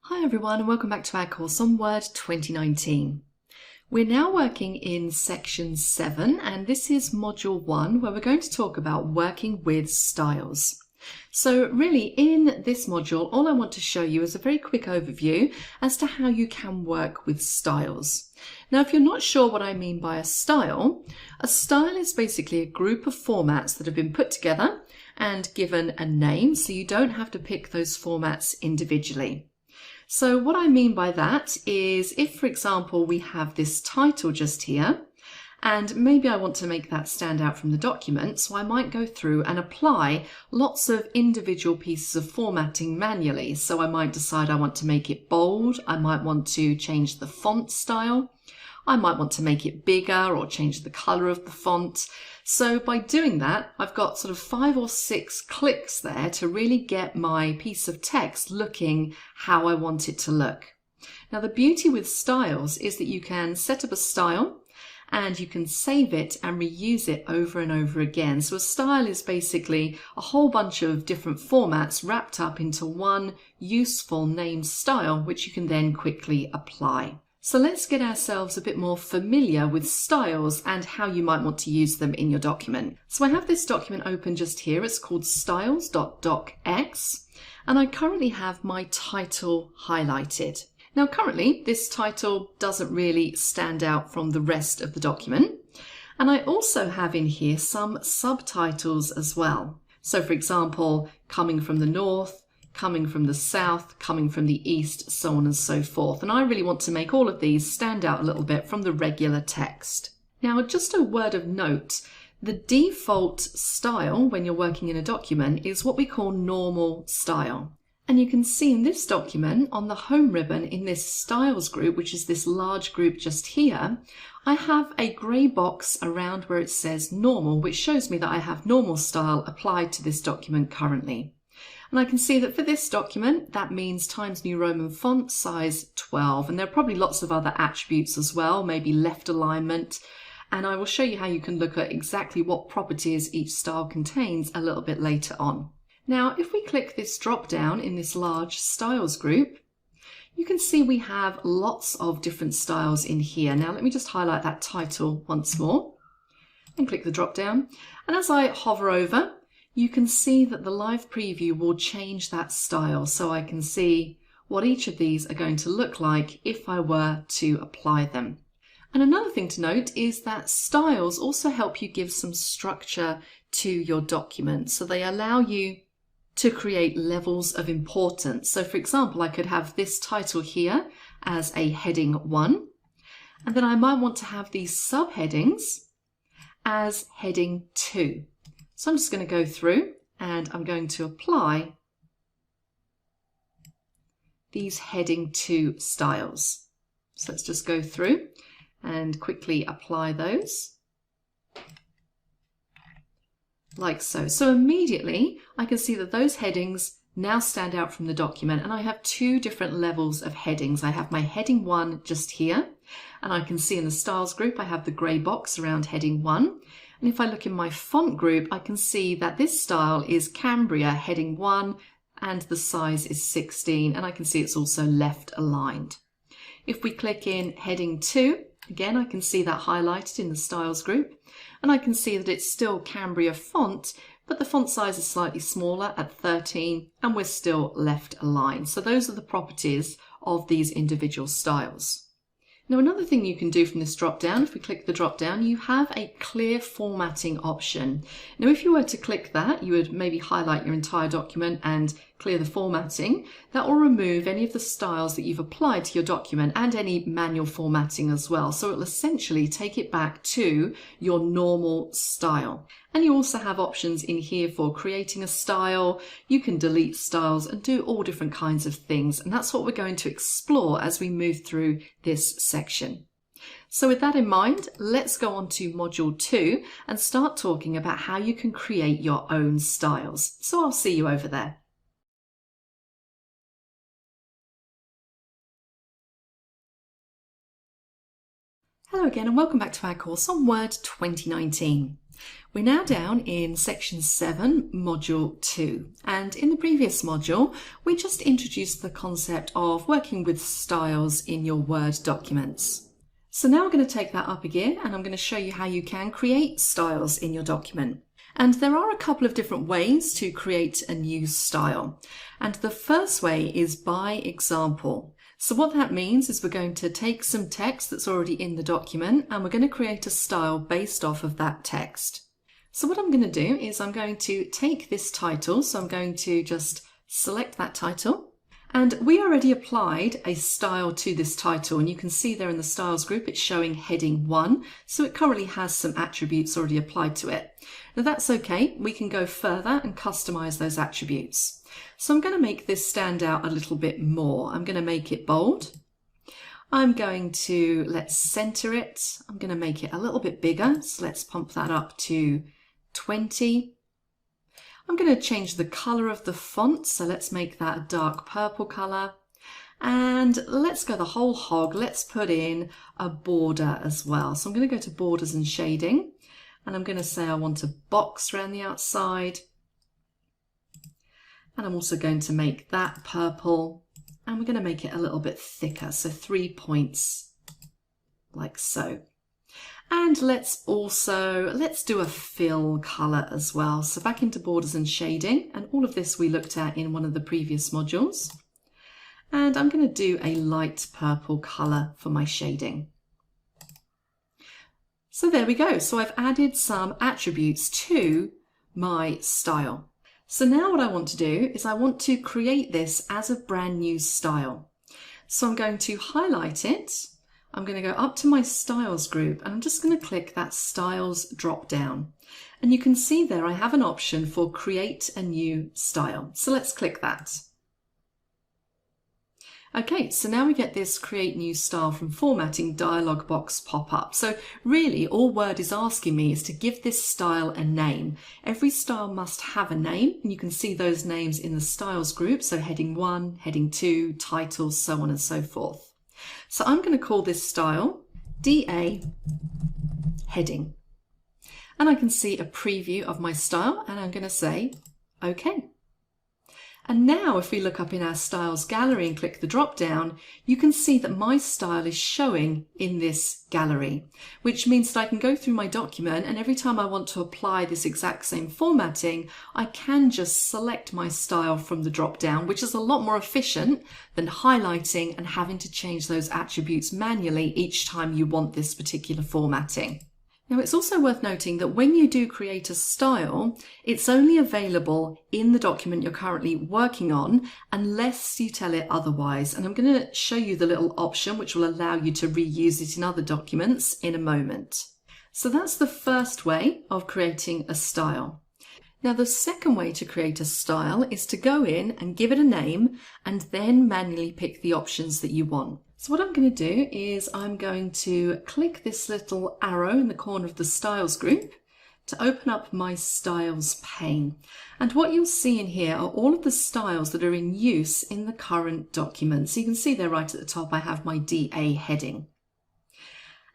Hi everyone and welcome back to our course on Word 2019. We're now working in section 7 and this is module 1 where we're going to talk about working with styles. So really in this module all I want to show you is a very quick overview as to how you can work with styles. Now if you're not sure what I mean by a style is basically a group of formats that have been put together and given a name, so you don't have to pick those formats individually. So what I mean by that is if, for example, we have this title just here, and maybe I want to make that stand out from the document, so I might go through and apply lots of individual pieces of formatting manually. So I might decide I want to make it bold, I might want to change the font style, I might want to make it bigger or change the color of the font. So by doing that, I've got sort of 5 or 6 clicks there to really get my piece of text looking how I want it to look. Now the beauty with styles is that you can set up a style and you can save it and reuse it over and over again. So a style is basically a whole bunch of different formats wrapped up into one useful named style, which you can then quickly apply. So let's get ourselves a bit more familiar with styles and how you might want to use them in your document. So I have this document open just here. It's called styles.docx and I currently have my title highlighted. Now currently this title doesn't really stand out from the rest of the document. And I also have in here some subtitles as well. So for example, coming from the north, coming from the south, coming from the east, so on and so forth. And I really want to make all of these stand out a little bit from the regular text. Now, just a word of note, the default style when you're working in a document is what we call normal style. And you can see in this document on the home ribbon in this styles group, which is this large group just here, I have a grey box around where it says normal, which shows me that I have normal style applied to this document currently. And I can see that for this document, that means Times New Roman font size 12. And there are probably lots of other attributes as well, maybe left alignment. And I will show you how you can look at exactly what properties each style contains a little bit later on. Now, if we click this drop down in this large styles group, you can see we have lots of different styles in here. Now, let me just highlight that title once more and click the drop down. And as I hover over, you can see that the live preview will change that style, so I can see what each of these are going to look like if I were to apply them. And another thing to note is that styles also help you give some structure to your document, so they allow you to create levels of importance. So for example, I could have this title here as a heading 1, and then I might want to have these subheadings as heading 2. So I'm just going to go through and I'm going to apply these heading 2 styles. So let's just go through and quickly apply those like so. So immediately I can see that those headings now stand out from the document, and I have 2 different levels of headings. I have my heading 1 just here, and I can see in the styles group I have the grey box around heading 1. And if I look in my font group, I can see that this style is Cambria heading 1 and the size is 16, and I can see it's also left aligned. If we click in heading 2, again I can see that highlighted in the styles group, and I can see that it's still Cambria font, but the font size is slightly smaller at 13 and we're still left aligned. So those are the properties of these individual styles. Now another thing you can do from this drop down, if we click the drop down, you have a clear formatting option. Now if you were to click that, you would maybe highlight your entire document and clear the formatting. That will remove any of the styles that you've applied to your document and any manual formatting as well. So it will essentially take it back to your normal style. And you also have options in here for creating a style. You can delete styles and do all different kinds of things. And that's what we're going to explore as we move through this section. So with that in mind, let's go on to module 2 and start talking about how you can create your own styles. So I'll see you over there. Hello again and welcome back to our course on Word 2019. We're now down in section 7, module 2, and in the previous module we just introduced the concept of working with styles in your Word documents. So now we're going to take that up again and I'm going to show you how you can create styles in your document. And there are a couple of different ways to create a new style, and the first way is by example. So what that means is we're going to take some text that's already in the document and we're going to create a style based off of that text. So what I'm going to do is I'm going to take this title, so I'm going to just select that title, and we already applied a style to this title, and you can see there in the styles group it's showing heading 1, so it currently has some attributes already applied to it. Now that's okay, we can go further and customize those attributes. So I'm going to make this stand out a little bit more. I'm going to make it bold. I'm going to, let's center it. I'm going to make it a little bit bigger, so let's pump that up to 20. I'm going to change the color of the font, so let's make that a dark purple color. And let's go the whole hog. Let's put in a border as well. So I'm going to go to borders and shading, and I'm going to say I want a box around the outside. And I'm also going to make that purple, and we're going to make it a little bit thicker, so 3 points like so. And let's do a fill color as well. So back into borders and shading, and all of this we looked at in one of the previous modules. And I'm going to do a light purple color for my shading. So there we go. So I've added some attributes to my style. So now what I want to do is I want to create this as a brand new style. So I'm going to highlight it. I'm going to go up to my styles group and I'm just going to click that styles drop down. And you can see there I have an option for create a new style. So let's click that. Okay, so now we get this create new style from formatting dialog box pop up. So really all Word is asking me is to give this style a name. Every style must have a name, and you can see those names in the styles group. So heading 1, heading 2, titles, so on and so forth. So I'm going to call this style DA heading. And I can see a preview of my style and I'm going to say OK. And now if we look up in our styles gallery and click the drop down, you can see that my style is showing in this gallery, which means that I can go through my document and every time I want to apply this exact same formatting, I can just select my style from the drop down, which is a lot more efficient than highlighting and having to change those attributes manually each time you want this particular formatting. Now it's also worth noting that when you do create a style, it's only available in the document you're currently working on unless you tell it otherwise. And I'm going to show you the little option which will allow you to reuse it in other documents in a moment. So that's the first way of creating a style. Now the second way to create a style is to go in and give it a name and then manually pick the options that you want. So what I'm going to do is I'm going to click this little arrow in the corner of the styles group to open up my styles pane. And what you'll see in here are all of the styles that are in use in the current document. So you can see there right at the top I have my DA heading.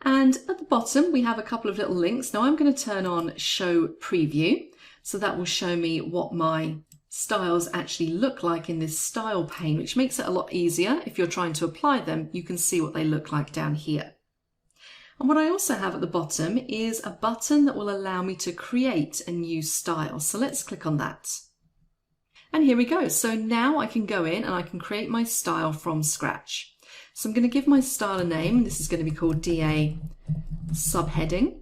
And at the bottom we have a couple of little links. Now I'm going to turn on show preview. So that will show me what my styles actually look like in this style pane, which makes it a lot easier. If you're trying to apply them, you can see what they look like down here. And what I also have at the bottom is a button that will allow me to create a new style. So let's click on that. And here we go. So now I can go in and I can create my style from scratch. So I'm going to give my style a name. This is going to be called DA subheading.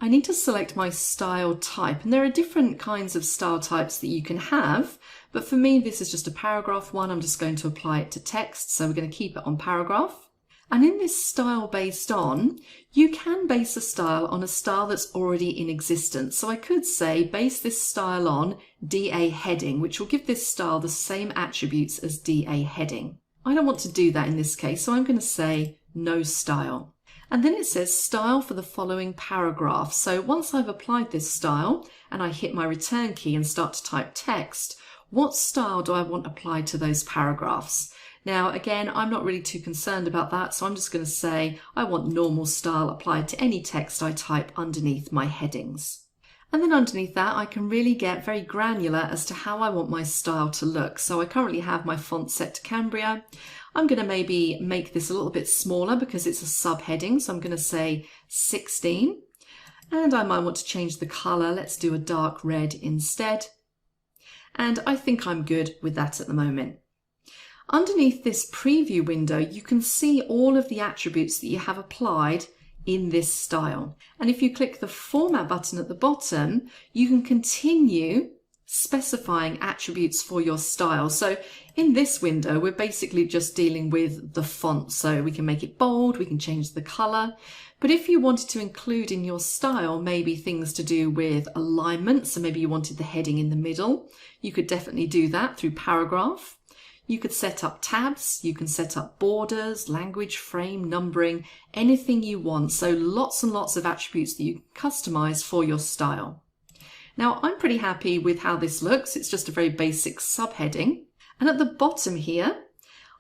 I need to select my style type, and there are different kinds of style types that you can have, but for me this is just a paragraph one. I'm just going to apply it to text, so we're going to keep it on paragraph. And in this style based on, you can base a style on a style that's already in existence. So I could say base this style on DA heading, which will give this style the same attributes as DA heading. I don't want to do that in this case, so I'm going to say no style. And then it says style for the following paragraph. So once I've applied this style and I hit my return key and start to type text, what style do I want applied to those paragraphs? Now, again, I'm not really too concerned about that, so I'm just going to say I want normal style applied to any text I type underneath my headings. And then underneath that, I can really get very granular as to how I want my style to look. So I currently have my font set to Cambria. I'm going to maybe make this a little bit smaller because it's a subheading. So I'm going to say 16. And I might want to change the color. Let's do a dark red instead. And I think I'm good with that at the moment. Underneath this preview window, you can see all of the attributes that you have applied in this style. And if you click the Format button at the bottom, you can continue specifying attributes for your style. So in this window, we're basically just dealing with the font. So we can make it bold, we can change the color. But if you wanted to include in your style maybe things to do with alignment, so maybe you wanted the heading in the middle, you could definitely do that through paragraph. You could set up tabs, you can set up borders, language, frame, numbering, anything you want. So lots and lots of attributes that you can customize for your style. Now I'm pretty happy with how this looks. It's just a very basic subheading. And at the bottom here,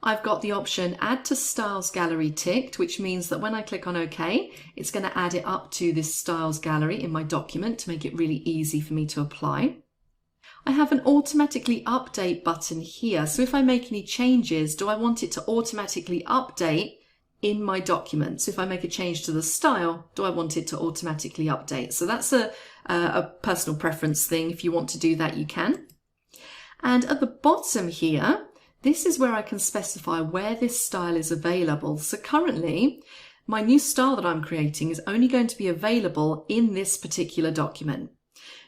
I've got the option Add to Styles Gallery ticked, which means that when I click on OK, it's going to add it up to this Styles Gallery in my document to make it really easy for me to apply. I have an automatically update button here. So if I make any changes, do I want it to automatically update in my document? So if I make a change to the style, do I want it to automatically update? So that's a personal preference thing. If you want to do that, you can. And at the bottom here, this is where I can specify where this style is available. So currently, my new style that I'm creating is only going to be available in this particular document.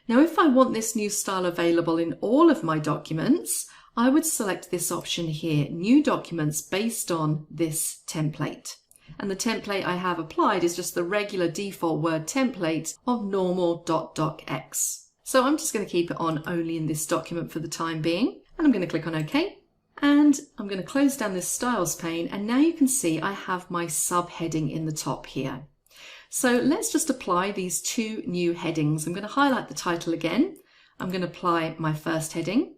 Now, if I want this new style available in all of my documents, I would select this option here, New Documents based on this template. And the template I have applied is just the regular default Word template of normal.docx. So I'm just going to keep it on only in this document for the time being. And I'm going to click on OK. And I'm going to close down this styles pane. And now you can see I have my subheading in the top here. So let's just apply these two new headings. I'm going to highlight the title again. I'm going to apply my first heading.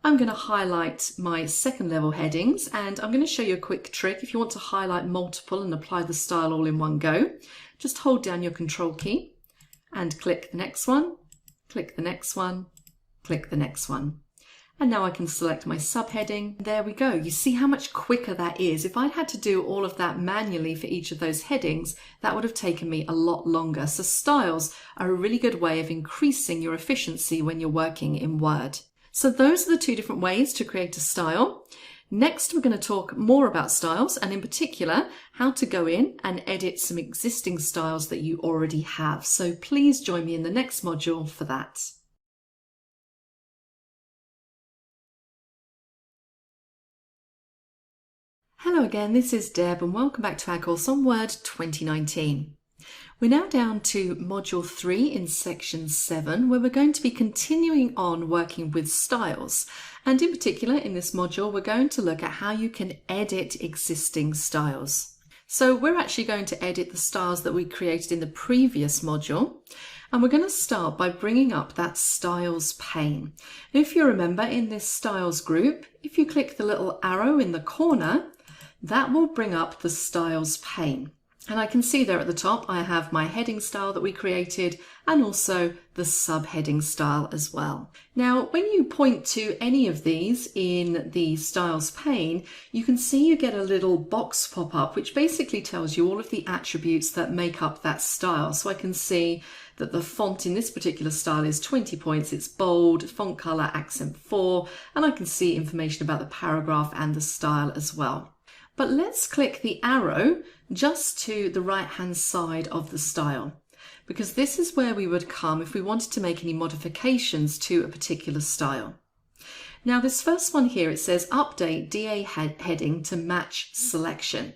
I'm going to highlight my second level headings, and I'm going to show you a quick trick. If you want to highlight multiple and apply the style all in one go, just hold down your Control key and click the next one, click the next one, click the next one. And now I can select my subheading. There we go. You see how much quicker that is. If I'd had to do all of that manually for each of those headings, that would have taken me a lot longer. So styles are a really good way of increasing your efficiency when you're working in Word. So those are the two different ways to create a style. Next, we're going to talk more about styles, and in particular, how to go in and edit some existing styles that you already have. So please join me in the next module for that. Hello again, this is Deb and welcome back to our course on Word 2019. We're now down to Module 3 in Section 7, where we're going to be continuing on working with styles. And in particular, in this module, we're going to look at how you can edit existing styles. So we're actually going to edit the styles that we created in the previous module. And we're going to start by bringing up that styles pane. If you remember, in this styles group, if you click the little arrow in the corner, that will bring up the styles pane. And I can see there at the top, I have my heading style that we created and also the subheading style as well. Now, when you point to any of these in the styles pane, you can see you get a little box pop up, which basically tells you all of the attributes that make up that style. So I can see that the font in this particular style is 20 points, it's bold, font color, accent 4, and I can see information about the paragraph and the style as well. But let's click the arrow just to the right-hand side of the style, because this is where we would come if we wanted to make any modifications to a particular style. Now, this first one here, it says update DA heading to match selection.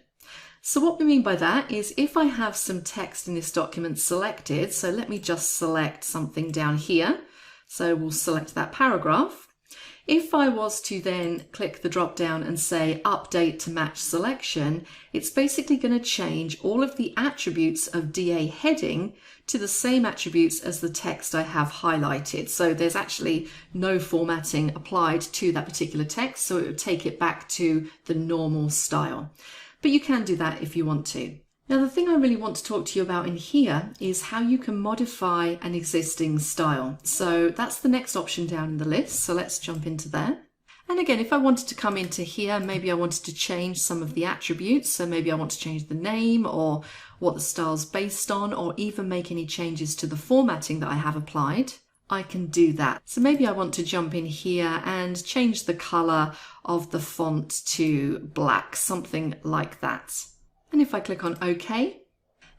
So what we mean by that is if I have some text in this document selected, so let me just select something down here. So we'll select that paragraph. If I was to then click the drop down and say update to match selection, it's basically going to change all of the attributes of DA heading to the same attributes as the text I have highlighted. So there's actually no formatting applied to that particular text, so it would take it back to the normal style. But you can do that if you want to. Now, the thing I really want to talk to you about in here is how you can modify an existing style. So that's the next option down in the list. So let's jump into there. And again, if I wanted to come into here, maybe I wanted to change some of the attributes. So maybe I want to change the name or what the style's based on, or even make any changes to the formatting that I have applied. I can do that. So maybe I want to jump in here and change the color of the font to black, something like that. And if I click on OK,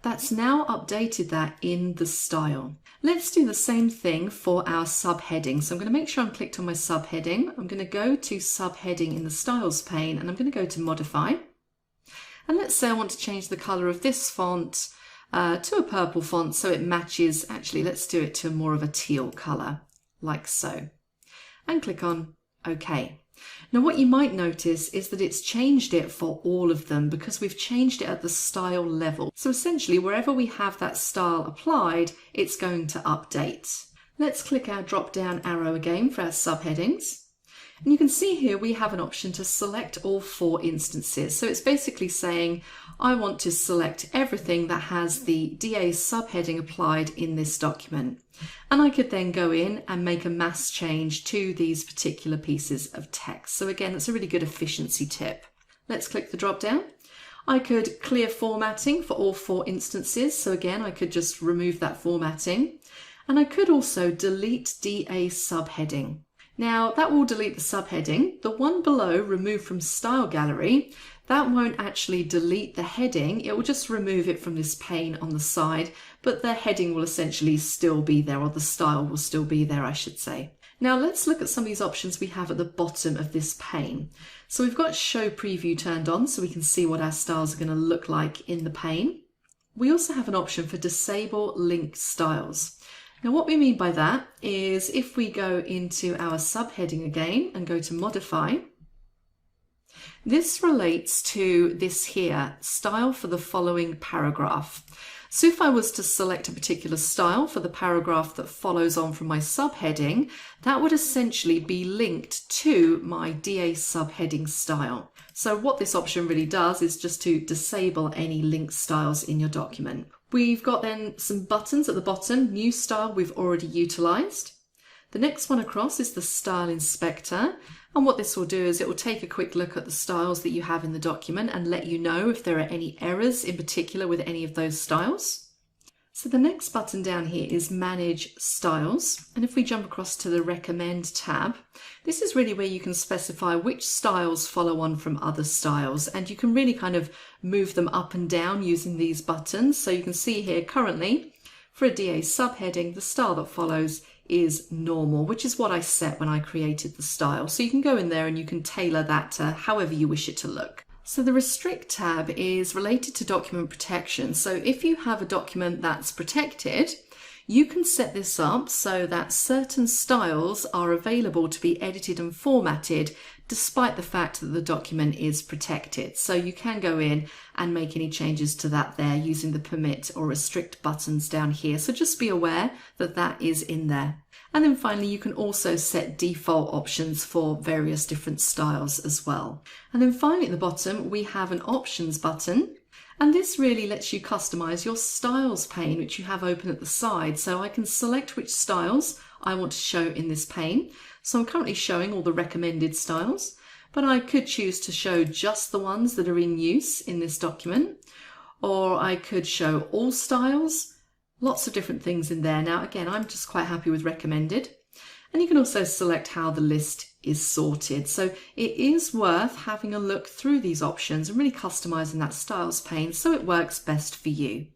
that's now updated that in the style. Let's do the same thing for our subheading. So I'm going to make sure I'm clicked on my subheading. I'm going to go to subheading in the styles pane and I'm going to go to modify. And let's say I want to change the color of this font to a purple font so it matches. Actually, let's do it to more of a teal color, like so. And click on OK. Now what you might notice is that it's changed it for all of them because we've changed it at the style level. So essentially wherever we have that style applied, it's going to update. Let's click our drop down arrow again for our subheadings. And you can see here we have an option to select all 4 instances. So it's basically saying I want to select everything that has the DA subheading applied in this document. And I could then go in and make a mass change to these particular pieces of text. So again, that's a really good efficiency tip. Let's click the drop down. I could clear formatting for all 4 instances. So again, I could just remove that formatting. And I could also delete DA subheading. Now that will delete the subheading. The one below, remove from style gallery, that won't actually delete the heading. It will just remove it from this pane on the side, but the heading will essentially still be there, or the style will still be there, I should say. Now let's look at some of these options we have at the bottom of this pane. So we've got show preview turned on so we can see what our styles are going to look like in the pane. We also have an option for disable linked styles. Now what we mean by that is if we go into our subheading again and go to modify, this relates to this here, style for the following paragraph. So if I was to select a particular style for the paragraph that follows on from my subheading, that would essentially be linked to my DA subheading style. So what this option really does is just to disable any linked styles in your document. We've got then some buttons at the bottom, new style we've already utilized. The next one across is the style inspector. And what this will do is it will take a quick look at the styles that you have in the document and let you know if there are any errors in particular with any of those styles. So the next button down here is Manage Styles. And if we jump across to the Recommend tab, this is really where you can specify which styles follow on from other styles. And you can really kind of move them up and down using these buttons. So you can see here currently for a DA subheading, the style that follows is normal, which is what I set when I created the style. So you can go in there and you can tailor that to however you wish it to look. So the Restrict tab is related to document protection. So if you have a document that's protected, you can set this up so that certain styles are available to be edited and formatted despite the fact that the document is protected. So you can go in and make any changes to that there using the Permit or Restrict buttons down here. So just be aware that that is in there. And then finally, you can also set default options for various different styles as well. And then finally at the bottom, we have an Options button. And this really lets you customize your styles pane, which you have open at the side. So I can select which styles I want to show in this pane. So I'm currently showing all the recommended styles, but I could choose to show just the ones that are in use in this document, or I could show all styles. Lots of different things in there. Now, again, I'm just quite happy with recommended. And you can also select how the list is sorted. So it is worth having a look through these options and really customizing that styles pane so it works best for you.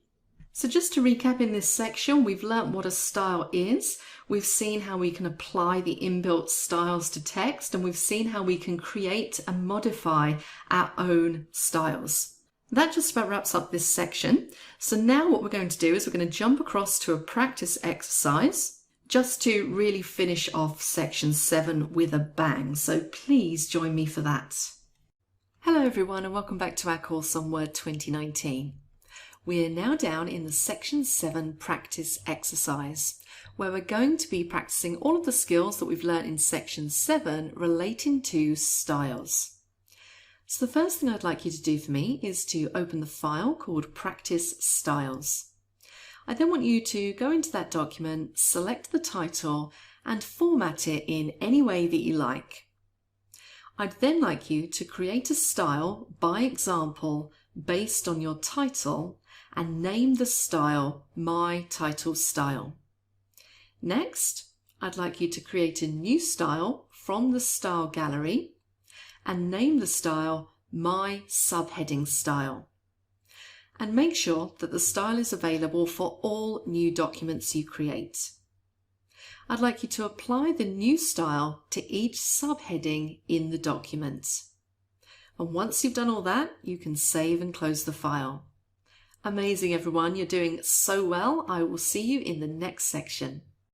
So just to recap in this section, we've learnt what a style is. We've seen how we can apply the inbuilt styles to text, and we've seen how we can create and modify our own styles. That just about wraps up this section. So now what we're going to do is we're going to jump across to a practice exercise just to really finish off section 7 with a bang. So please join me for that. Hello everyone and welcome back to our course on Word 2019. We are now down in the section 7 practice exercise, where we're going to be practicing all of the skills that we've learned in section 7 relating to styles. So the first thing I'd like you to do for me is to open the file called Practice Styles. I then want you to go into that document, select the title, and format it in any way that you like. I'd then like you to create a style by example based on your title and name the style My Title Style. Next, I'd like you to create a new style from the style gallery and name the style My Subheading Style. And make sure that the style is available for all new documents you create. I'd like you to apply the new style to each subheading in the document. And once you've done all that, you can save and close the file. Amazing, everyone. You're doing so well. I will see you in the next section.